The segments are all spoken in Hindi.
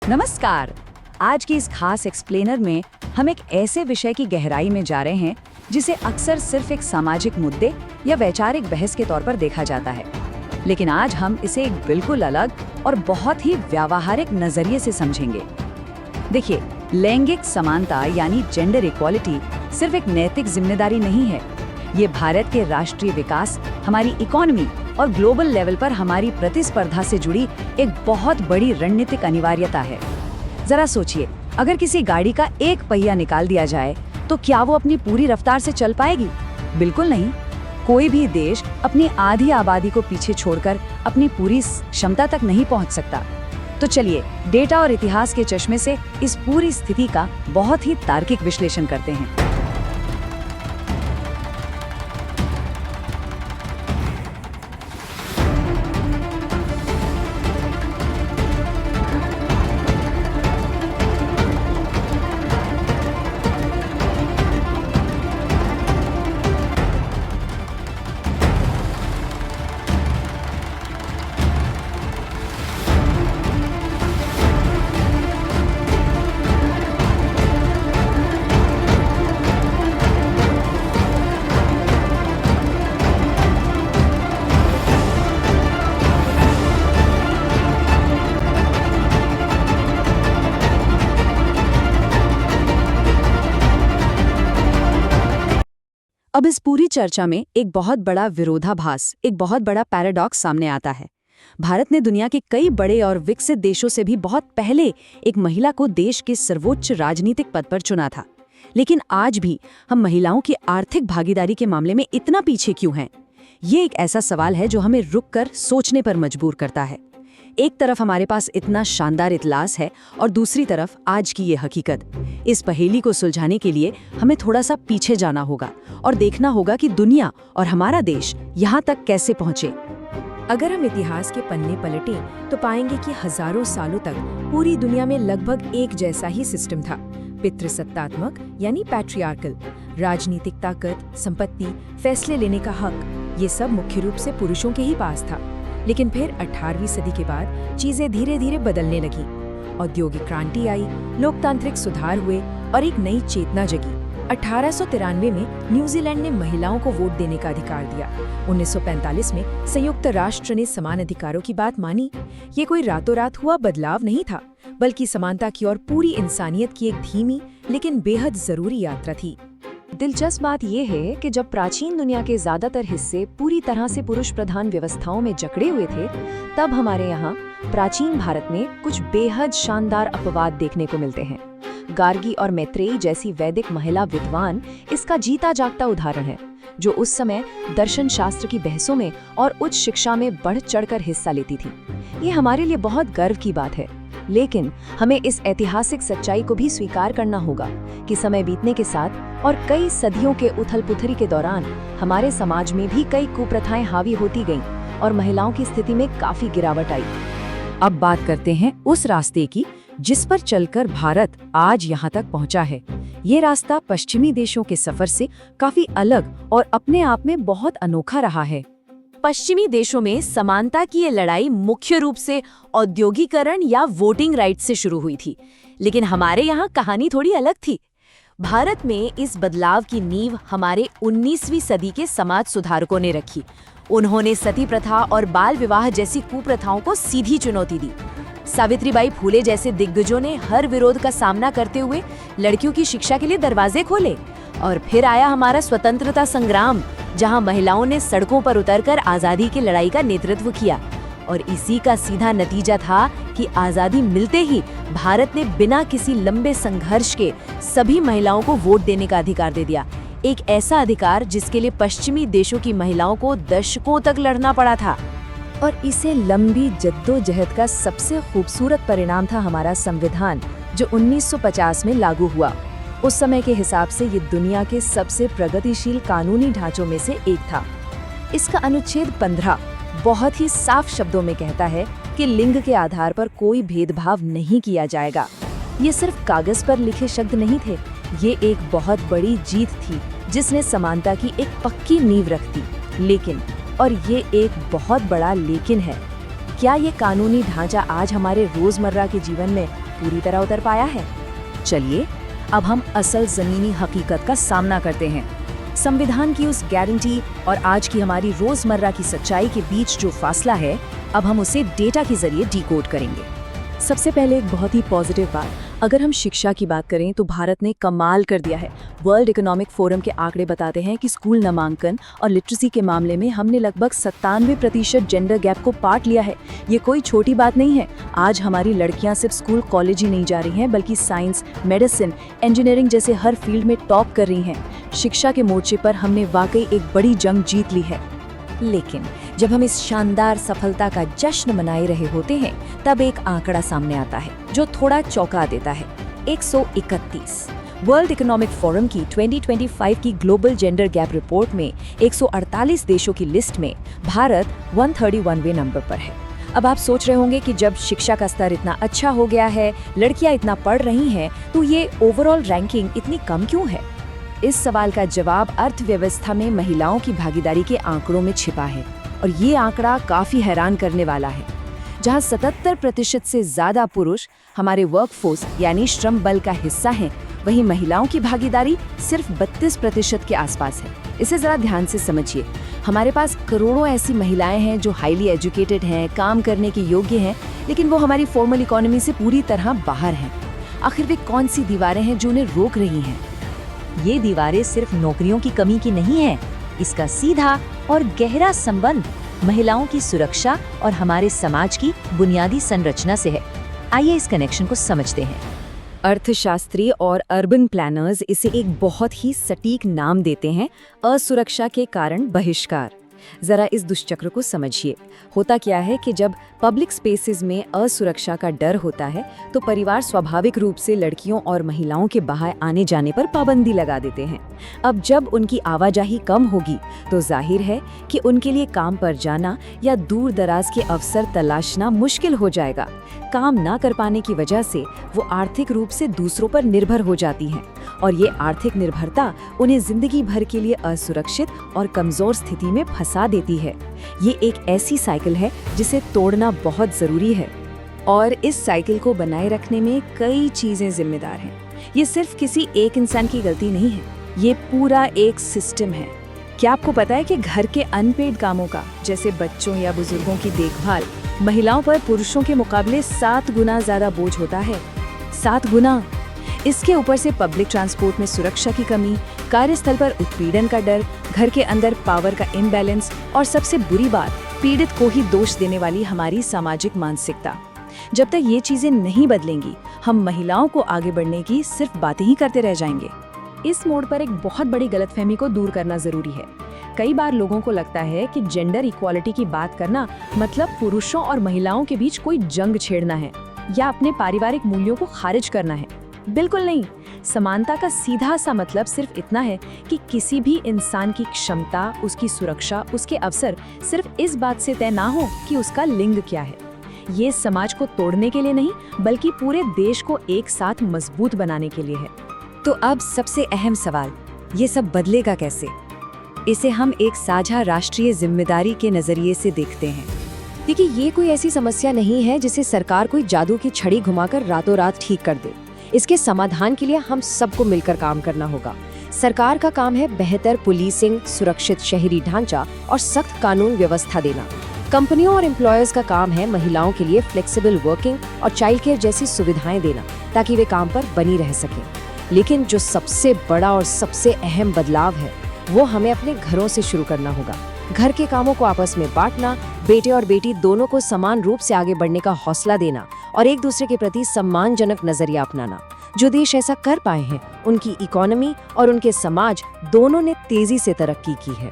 नमस्कार। आज की इस खास एक्सप्लेनर में हम एक ऐसे विषय की गहराई में जा रहे हैं जिसे अक्सर सिर्फ एक सामाजिक मुद्दे या वैचारिक बहस के तौर पर देखा जाता है, लेकिन आज हम इसे एक बिल्कुल अलग और बहुत ही व्यावहारिक नजरिए से समझेंगे। देखिए, लैंगिक समानता यानी जेंडर इक्वालिटी सिर्फ एक नैतिक जिम्मेदारी नहीं है। ये भारत के राष्ट्रीय विकास, हमारी इकोनॉमी और ग्लोबल लेवल पर हमारी प्रतिस्पर्धा से जुड़ी एक बहुत बड़ी रणनीतिक अनिवार्यता है। जरा सोचिए, अगर किसी गाड़ी का एक पहिया निकाल दिया जाए तो क्या वो अपनी पूरी रफ्तार से चल पाएगी? बिल्कुल नहीं। कोई भी देश अपनी आधी आबादी को पीछे छोड़कर अपनी पूरी क्षमता तक नहीं पहुंच सकता। तो चलिए, डेटा और इतिहास के चश्मे से इस पूरी स्थिति का बहुत ही तार्किक विश्लेषण करते हैं। अब इस पूरी चर्चा में एक बहुत बड़ा विरोधाभास, एक बहुत बड़ा पैराडॉक्स सामने आता है। भारत ने दुनिया के कई बड़े और विकसित देशों से भी बहुत पहले एक महिला को देश के सर्वोच्च राजनीतिक पद पर चुना था, लेकिन आज भी हम महिलाओं की आर्थिक भागीदारी के मामले में इतना पीछे क्यों हैं? ये एक ऐसा सवाल है जो हमें रुककर सोचने पर मजबूर करता है। एक तरफ हमारे पास इतना शानदार इतिहास है और दूसरी तरफ आज की ये हकीकत। इस पहेली को सुलझाने के लिए हमें थोड़ा सा पीछे जाना होगा और देखना होगा कि दुनिया और हमारा देश यहाँ तक कैसे पहुँचे। अगर हम इतिहास के पन्ने पलटें तो पाएंगे कि हजारों सालों तक पूरी दुनिया में लगभग एक जैसा ही सिस्टम था। पितृसत्तात्मक यानी पैट्रियार्कल, राजनीतिक ताकत, संपत्ति, फैसले लेने का हक, ये सब मुख्य रूप से पुरुषों के ही पास था। लेकिन फिर 18वीं सदी के बाद चीजें धीरे धीरे बदलने लगी। औद्योगिक क्रांति आई, लोकतांत्रिक सुधार हुए और एक नई चेतना जगी। 1893 में न्यूजीलैंड ने महिलाओं को वोट देने का अधिकार दिया। 1945 में संयुक्त राष्ट्र ने समान अधिकारों की बात मानी। ये कोई रातों रात हुआ बदलाव नहीं था, बल्कि समानता की ओर पूरी इंसानियत की एक धीमी लेकिन बेहद जरूरी यात्रा थी। दिलचस्प बात यह है कि जब प्राचीन दुनिया के ज्यादातर हिस्से पूरी तरह से पुरुष प्रधान व्यवस्थाओं में जकड़े हुए थे, तब हमारे यहाँ प्राचीन भारत में कुछ बेहद शानदार अपवाद देखने को मिलते हैं। गार्गी और मैत्रेयी जैसी वैदिक महिला विद्वान इसका जीता जागता उदाहरण है, जो उस समय दर्शन शास्त्र की बहसों में और उच्च शिक्षा में बढ़ चढ़कर हिस्सा लेती थी। ये हमारे लिए बहुत गर्व की बात है, लेकिन हमें इस ऐतिहासिक सच्चाई को भी स्वीकार करना होगा कि समय बीतने के साथ और कई सदियों के उथल-पुथल के दौरान हमारे समाज में भी कई कुप्रथाएं हावी होती गईं और महिलाओं की स्थिति में काफी गिरावट आई। अब बात करते हैं उस रास्ते की जिस पर चलकर भारत आज यहाँ तक पहुँचा है। ये रास्ता पश्चिमी देशों के सफर से काफी अलग और अपने आप में बहुत अनोखा रहा है। पश्चिमी देशों में समानता की ये लड़ाई मुख्य रूप से औद्योगिकरण या वोटिंग राइट्स से शुरू हुई थी, लेकिन हमारे यहाँ कहानी थोड़ी अलग थी। भारत में इस बदलाव की नींव हमारे 19वीं सदी के समाज सुधारकों ने रखी। उन्होंने सती प्रथा और बाल विवाह जैसी कुप्रथाओं को सीधी चुनौती दी। सावित्रीबाई फूले जैसे दिग्गजों ने हर विरोध का सामना करते हुए लड़कियों की शिक्षा के लिए दरवाजे खोले। और फिर आया हमारा स्वतंत्रता संग्राम, जहां महिलाओं ने सड़कों पर उतरकर आजादी की लड़ाई का नेतृत्व किया। और इसी का सीधा नतीजा था कि आजादी मिलते ही भारत ने बिना किसी लंबे संघर्ष के सभी महिलाओं को वोट देने का अधिकार दे दिया। एक ऐसा अधिकार जिसके लिए पश्चिमी देशों की महिलाओं को दशकों तक लड़ना पड़ा था। और इसे लंबी जद्दोजहद का सबसे खूबसूरत परिणाम था हमारा संविधान, जो 1950 में लागू हुआ। उस समय के हिसाब से ये दुनिया के सबसे प्रगतिशील कानूनी ढांचों में से एक था। इसका अनुच्छेद 15 बहुत ही साफ शब्दों में कहता है कि लिंग के आधार पर कोई भेदभाव नहीं किया जाएगा। ये सिर्फ कागज पर लिखे शब्द नहीं थे, ये एक बहुत बड़ी जीत थी जिसने समानता की एक पक्की नींव रख दी। लेकिन, और ये एक बहुत बड़ा लेकिन है, क्या ये कानूनी ढांचा आज हमारे रोजमर्रा के जीवन में पूरी तरह उतर पाया है? चलिए अब हम असल जमीनी हकीकत का सामना करते हैं। संविधान की उस गारंटी और आज की हमारी रोजमर्रा की सच्चाई के बीच जो फासला है, अब हम उसे डेटा के जरिए डिकोड करेंगे। सबसे पहले एक बहुत ही पॉजिटिव बात, अगर हम शिक्षा की बात करें तो भारत ने कमाल कर दिया है। वर्ल्ड इकोनॉमिक फोरम के आंकड़े बताते हैं कि स्कूल नामांकन और लिटरेसी के मामले में हमने लगभग 97% जेंडर गैप को पाट लिया है। ये कोई छोटी बात नहीं है। आज हमारी लड़कियां सिर्फ स्कूल कॉलेज ही नहीं जा रही हैं, बल्कि साइंस, मेडिसिन, इंजीनियरिंग जैसे हर फील्ड में टॉप कर रही हैं। शिक्षा के मोर्चे पर हमने वाकई एक बड़ी जंग जीत ली है। लेकिन जब हम इस शानदार सफलता का जश्न मनाए रहे होते हैं, तब एक आंकड़ा सामने आता है जो थोड़ा चौंका देता है। 131। वर्ल्ड इकोनॉमिक फोरम की 2025 की ग्लोबल जेंडर गैप रिपोर्ट में 148 देशों की लिस्ट में भारत 131वें नंबर पर है। अब आप सोच रहे होंगे कि जब शिक्षा का स्तर इतना अच्छा हो गया है, लड़कियां इतना पढ़ रही हैं, तो ये ओवरऑल रैंकिंग इतनी कम क्यों है? इस सवाल का जवाब अर्थव्यवस्था में महिलाओं की भागीदारी के आंकड़ों में छिपा है, और ये आंकड़ा काफी हैरान करने वाला है। जहां 77% से ज्यादा पुरुष हमारे वर्कफोर्स यानी श्रम बल का हिस्सा हैं, वहीं महिलाओं की भागीदारी सिर्फ 32% के आसपास है। इसे जरा ध्यान से समझिए। हमारे पास करोड़ों ऐसी महिलाएं हैं जो हाईली एजुकेटेड हैं, काम करने के योग्य हैं, लेकिन वो हमारी फॉर्मल इकोनॉमी से पूरी तरह बाहर हैं। आखिर वे कौन सी दीवारें हैं जो उन्हें रोक रही हैं? ये दीवारें सिर्फ नौकरियों की कमी की नहीं है, इसका सीधा और गहरा संबंध महिलाओं की सुरक्षा और हमारे समाज की बुनियादी संरचना से है। आइए इस कनेक्शन को समझते हैं। अर्थशास्त्री और अर्बन प्लानर्स इसे एक बहुत ही सटीक नाम देते हैं, असुरक्षा के कारण बहिष्कार। जरा इस दुष्चक्र को समझिए। होता क्या है कि जब पब्लिक स्पेसेस में असुरक्षा का डर होता है, तो परिवार स्वाभाविक रूप से लड़कियों और महिलाओं के बाहर आने जाने पर पाबंदी लगा देते हैं। अब जब उनकी आवाजाही कम होगी, तो जाहिर है कि उनके लिए काम पर जाना या दूर दराज के अवसर तलाशना मुश्किल हो जाएगा। काम ना कर पाने की वजह से वो आर्थिक रूप से दूसरों पर निर्भर हो जाती हैं, और ये आर्थिक निर्भरता उन्हें जिंदगी भर के लिए असुरक्षित और कमजोर स्थिति में फंसा देती है। ये एक ऐसी साइकिल है जिसे तोड़ना बहुत जरूरी है, और इस साइकिल को बनाए रखने में कई चीजें जिम्मेदार हैं। ये सिर्फ किसी एक इंसान की गलती नहीं है, ये पूरा एक सिस्टम है। क्या आपको पता है कि घर के अनपेड कामों का, जैसे बच्चों या बुजुर्गों की देखभाल, महिलाओं पर पुरुषों के मुकाबले 7 गुना ज्यादा बोझ होता है? 7 गुना। इसके ऊपर से पब्लिक ट्रांसपोर्ट में सुरक्षा की कमी, कार्यस्थल पर उत्पीड़न का डर, घर के अंदर पावर का इम्बैलेंस, और सबसे बुरी बात, पीड़ित को ही दोष देने वाली हमारी सामाजिक मानसिकता। जब तक ये चीजें नहीं बदलेंगी, हम महिलाओं को आगे बढ़ने की सिर्फ बातें ही करते रह जाएंगे। इस मोड़ पर एक बहुत बड़ी गलतफहमी को दूर करना जरूरी है। कई बार लोगों को लगता है कि जेंडर इक्वालिटी की बात करना मतलब पुरुषों और महिलाओं के बीच कोई जंग छेड़ना है या अपने पारिवारिक मूल्यों को खारिज करना है। बिल्कुल नहीं। समानता का सीधा सा मतलब सिर्फ इतना है कि किसी भी इंसान की क्षमता, उसकी सुरक्षा, उसके अवसर सिर्फ इस बात से तय ना हो कि उसका लिंग क्या है। ये समाज को तोड़ने के लिए नहीं, बल्कि पूरे देश को एक साथ मजबूत बनाने के लिए है। तो अब सबसे अहम सवाल, ये सब बदलेगा कैसे? इसे हम एक साझा राष्ट्रीय जिम्मेदारी के नजरिए से देखते हैं। देखिए, ये कोई ऐसी समस्या नहीं है जिसे सरकार कोई जादू की छड़ी घुमाकर रातों रात ठीक कर दे। इसके समाधान के लिए हम सबको मिलकर काम करना होगा। सरकार का काम है बेहतर पुलिसिंग, सुरक्षित शहरी ढांचा और सख्त कानून व्यवस्था देना। कंपनियों और एम्प्लॉयर्स का काम है महिलाओं के लिए फ्लेक्सिबल वर्किंग और चाइल्ड केयर जैसी सुविधाएं देना, ताकि वे काम पर बनी रह सकें। लेकिन जो सबसे बड़ा और सबसे अहम बदलाव है, वो हमें अपने घरों से शुरू करना होगा। घर के कामों को आपस में बांटना, बेटे और बेटी दोनों को समान रूप से आगे बढ़ने का हौसला देना और एक दूसरे के प्रति सम्मानजनक नजरिया अपनाना। जो देश ऐसा कर पाए हैं, उनकी इकोनॉमी और उनके समाज दोनों ने तेजी से तरक्की की है।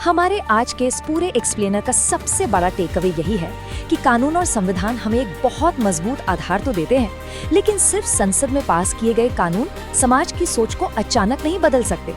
हमारे आज के इस पूरे एक्सप्लेनर का सबसे बड़ा टेकअवे यही है कि कानून और संविधान हमें एक बहुत मजबूत आधार तो देते हैं, लेकिन सिर्फ संसद में पास किए गए कानून समाज की सोच को अचानक नहीं बदल सकते।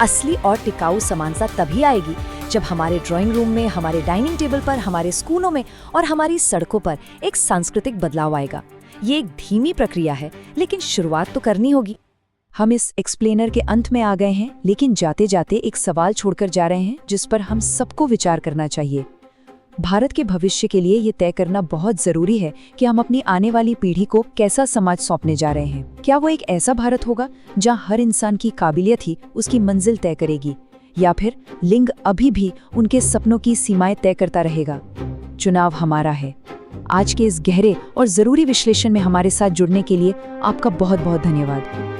असली और टिकाऊ समानता तभी आएगी जब हमारे ड्राइंग रूम में, हमारे डाइनिंग टेबल पर, हमारे स्कूलों में और हमारी सड़कों पर एक सांस्कृतिक बदलाव आएगा। ये एक धीमी प्रक्रिया है, लेकिन शुरुआत तो करनी होगी। हम इस एक्सप्लेनर के अंत में आ गए हैं, लेकिन जाते जाते एक सवाल छोड़कर जा रहे हैं जिस पर हम सबको विचार करना चाहिए। भारत के भविष्य के लिए ये तय करना बहुत जरूरी है कि हम अपनी आने वाली पीढ़ी को कैसा समाज सौंपने जा रहे हैं। क्या वो एक ऐसा भारत होगा जहां हर इंसान की काबिलियत ही उसकी मंजिल तय करेगी, या फिर लिंग अभी भी उनके सपनों की सीमाएं तय करता रहेगा? चुनाव हमारा है। आज के इस गहरे और जरूरी विश्लेषण में हमारे साथ जुड़ने के लिए आपका बहुत बहुत धन्यवाद।